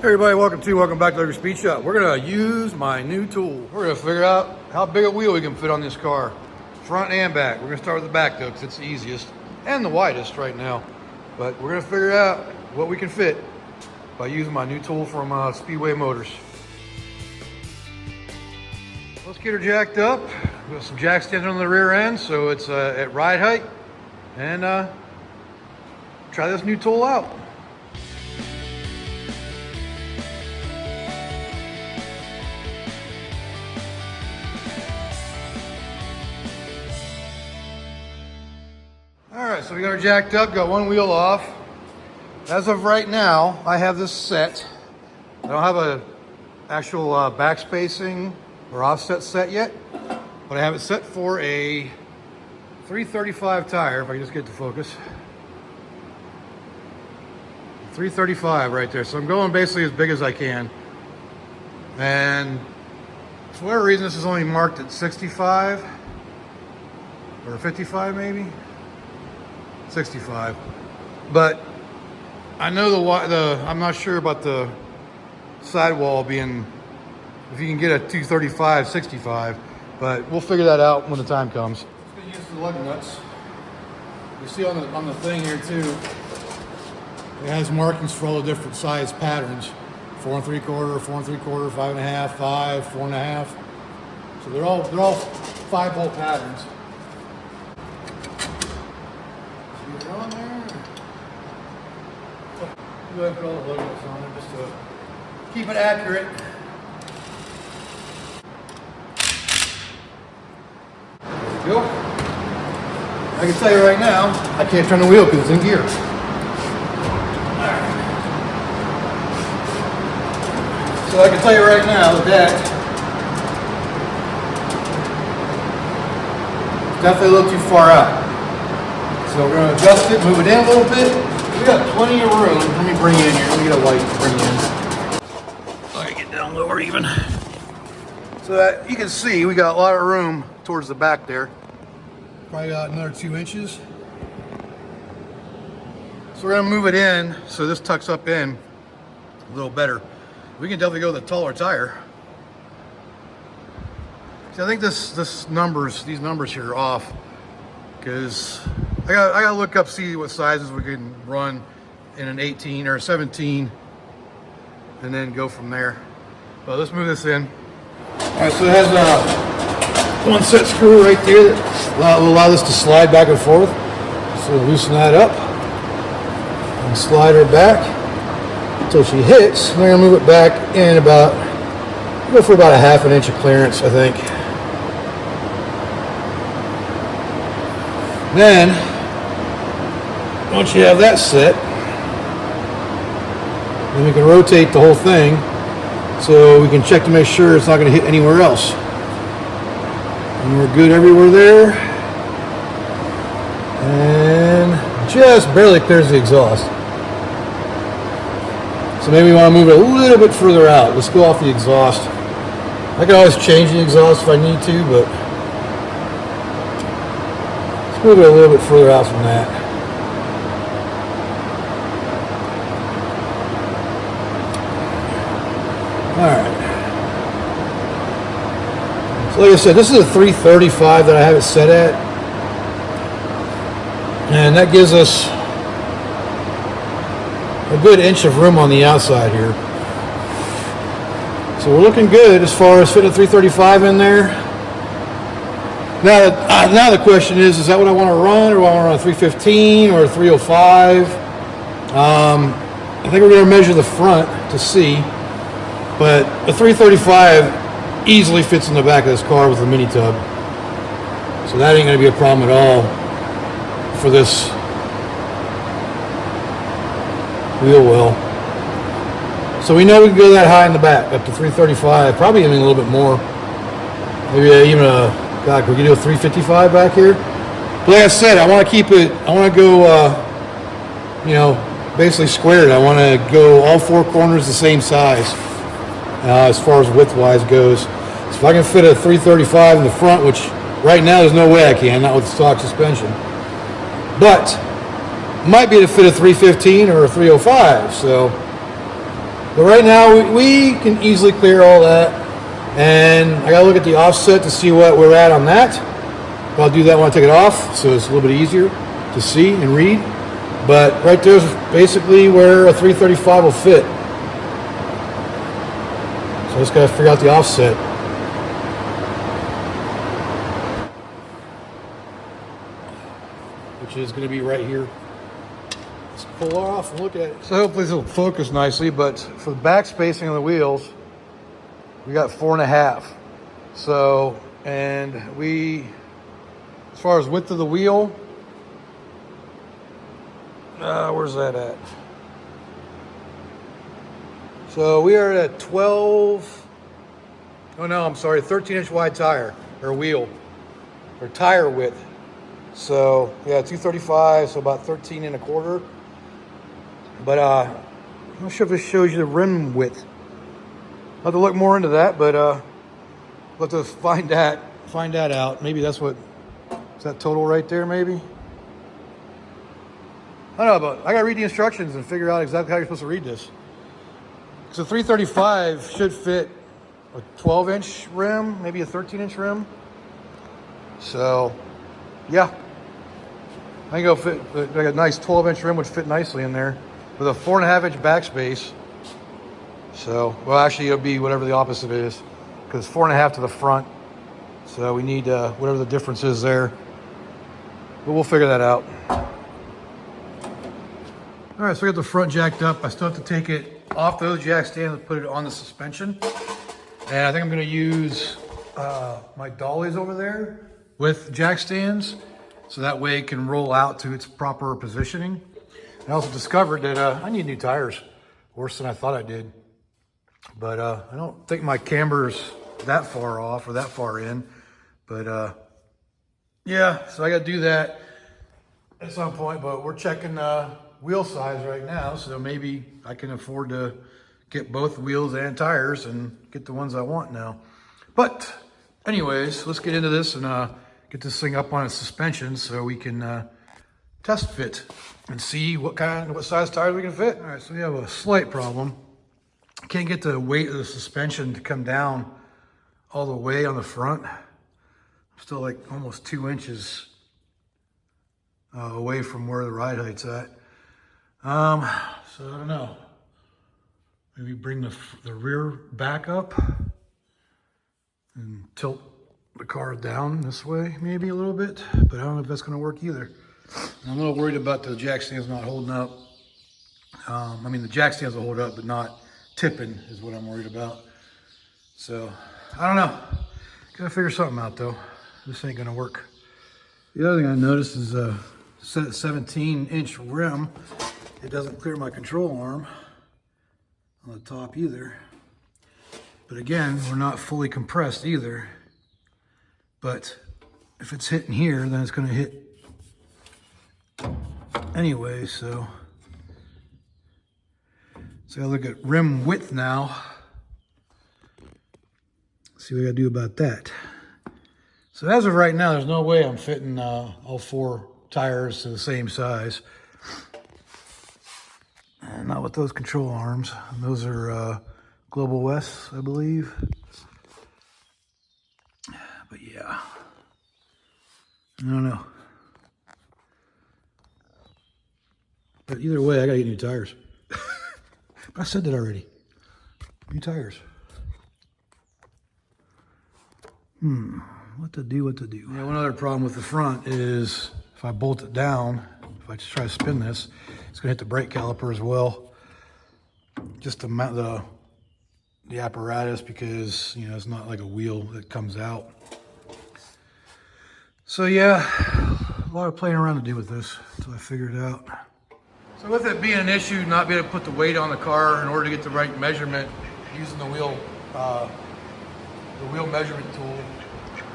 Hey everybody, welcome back to Liberty Speed Shop. We're gonna use my new tool. We're gonna figure out how big a wheel we can fit on this car, front and back. We're gonna start with the back though, because it's the easiest and the widest right now. But we're gonna figure out what we can fit by using my new tool from Speedway Motors. Let's get her jacked up. We got some jack stands on the rear end, so it's at ride height, and try this new tool out. Alright, so we got her jacked up, got one wheel off. As of right now, I have this set. I don't have a actual back spacing or offset set yet, but I have it set for a 335 tire, if I can just get to focus. 335 right there, so I'm going basically as big as I can. And for whatever reason, this is only marked at 65 or 55 maybe. 65, but I know I'm not sure about the sidewall being, if you can get a 235 65, but we'll figure that out when the time comes. I'm going to use the lug nuts. You see on the thing here too, it has markings for all the different size patterns: 4 3/4, 4 3/4, 5 1/2, 5, 4 1/2. So they're all 5-hole patterns. On there. Go ahead and put all the logos on there just to keep it accurate. There we go. I can tell you right now, I can't turn the wheel because it's in gear. Alright. So I can tell you right now that definitely a little too far out. So we're going to adjust it, move it in a little bit. We got plenty of room. Let me bring you in here. Let me get a light to bring you in. Let me get down lower even. So that you can see we got a lot of room towards the back there. Probably got another 2 inches. So we're going to move it in so this tucks up in a little better. We can definitely go with a taller tire. See, I think these numbers here are off, because I gotta look up, see what sizes we can run in an 18 or 17, and then go from there. But let's move this in. All right, so it has one set screw right there that will allow this to slide back and forth. So we'll loosen that up and slide her back until she hits. And we're gonna move it back in go for about a 1/2 inch of clearance, I think. Then, once you have that set, then we can rotate the whole thing so we can check to make sure it's not going to hit anywhere else. And we're good everywhere there. And just barely clears the exhaust. So maybe we want to move it a little bit further out. Let's go off the exhaust. I can always change the exhaust if I need to, but move it a little bit further out from that. Alright. So like I said, this is a 335 that I have it set at. And that gives us a good inch of room on the outside here. So we're looking good as far as fitting a 335 in there. Now the question is that what I want to run, or do I want to run a 315 or a 305? I think we're going to measure the front to see, but a 335 easily fits in the back of this car with the mini tub. So that ain't going to be a problem at all for this wheel well. So we know we can go that high in the back, up to 335, probably even a little bit more. Maybe even God, we can do a 355 back here. But like I said, I want to keep it, I want to go, basically squared. I want to go all 4 corners the same size as far as width-wise goes. So if I can fit a 335 in the front, which right now there's no way I can, not with stock suspension. But might be able to fit a 315 or a 305. So But right now, we can easily clear all that. And I gotta look at the offset to see what we're at on that. But I'll do that when I take it off, so it's a little bit easier to see and read. But right there's basically where a 335 will fit. So I just gotta figure out the offset. Which is gonna be right here. Let's pull off and look at it. So hopefully this will focus nicely, but for the back spacing on the wheels, we got 4.5. So, and as far as width of the wheel, where's that at? So we are at 12, oh no, I'm sorry, 13-inch wide tire, or wheel, or tire width. So yeah, 235, so about 13.25. But I'm not sure if this shows you the rim width. I'll have to look more into that, but we'll have to find that out. Maybe that's what, is that total right there maybe? I don't know, but I gotta read the instructions and figure out exactly how you're supposed to read this. So 335 should fit a 12-inch rim, maybe a 13-inch rim. So, yeah. I think it'll fit, like a nice 12-inch rim would fit nicely in there with a 4.5-inch backspace. So, well, actually it'll be whatever the opposite is, because 4.5 to the front. So we need whatever the difference is there. But we'll figure that out. All right, so we got the front jacked up. I still have to take it off those jack stands and put it on the suspension. And I think I'm gonna use my dollies over there with jack stands, so that way it can roll out to its proper positioning. I also discovered that I need new tires, worse than I thought I did. But I don't think my camber's that far off or that far in. But yeah, so I gotta do that at some point, but we're checking wheel size right now, so maybe I can afford to get both wheels and tires and get the ones I want now. But anyways, let's get into this and get this thing up on its suspension so we can test fit and see what size tires we can fit. All right, so we have a slight problem. I can't get the weight of the suspension to come down all the way on the front. I'm still like almost 2 inches away from where the ride height's at. So I don't know. Maybe bring the rear back up and tilt the car down this way, maybe a little bit, but I don't know if that's gonna work either. I'm a little worried about the jack stands not holding up. I mean, the jack stands will hold up, but not tipping is what I'm worried about. So, I don't know. Gotta figure something out though. This ain't gonna work. The other thing I noticed is a 17-inch rim. It doesn't clear my control arm on the top either. But again, we're not fully compressed either. But if it's hitting here, then it's gonna hit anyway, so I look at rim width now. See what I gotta do about that. So as of right now, there's no way I'm fitting all 4 tires to the same size. And not with those control arms. And those are Global West, I believe. But yeah, I don't know. But either way, I gotta get new tires. I said that already. New tires. What to do, Yeah, one other problem with the front is if I bolt it down, if I just try to spin this, it's gonna hit the brake caliper as well. Just to mount the apparatus, because, you know, it's not like a wheel that comes out. So yeah, a lot of playing around to do with this until I figure it out. So with it being an issue, not being able to put the weight on the car in order to get the right measurement, using the wheel measurement tool,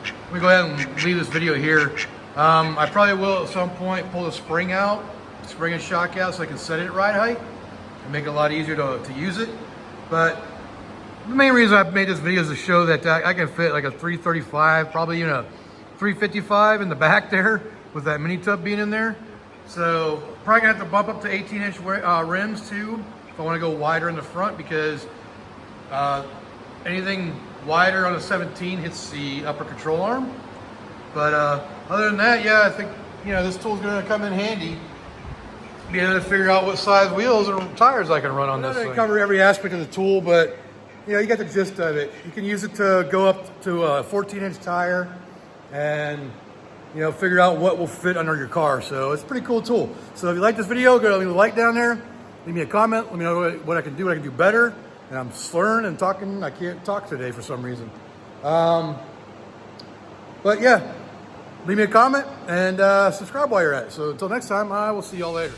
let me go ahead and leave this video here. I probably will at some point pull the spring out, spring and shock out, so I can set it at ride height and make it a lot easier to use it. But the main reason I've made this video is to show that I can fit like a 335, probably even a 355 in the back there with that mini tub being in there. So probably gonna have to bump up to 18-inch rims too if I want to go wider in the front, because anything wider on a 17 hits the upper control arm. But other than that, yeah, I think, you know, this tool's going to come in handy, being able to figure out what size wheels and tires I can run on this thing. Cover every aspect of the tool, but you know, you got the gist of it. You can use it to go up to a 14-inch tire and, you know, figure out what will fit under your car. So it's a pretty cool tool. So if you like this video, go leave a like down there, leave me a comment, let me know what I can do better. And I'm slurring and talking, I can't talk today for some reason. But yeah, leave me a comment and subscribe while you're at it. So until next time, I will see y'all later.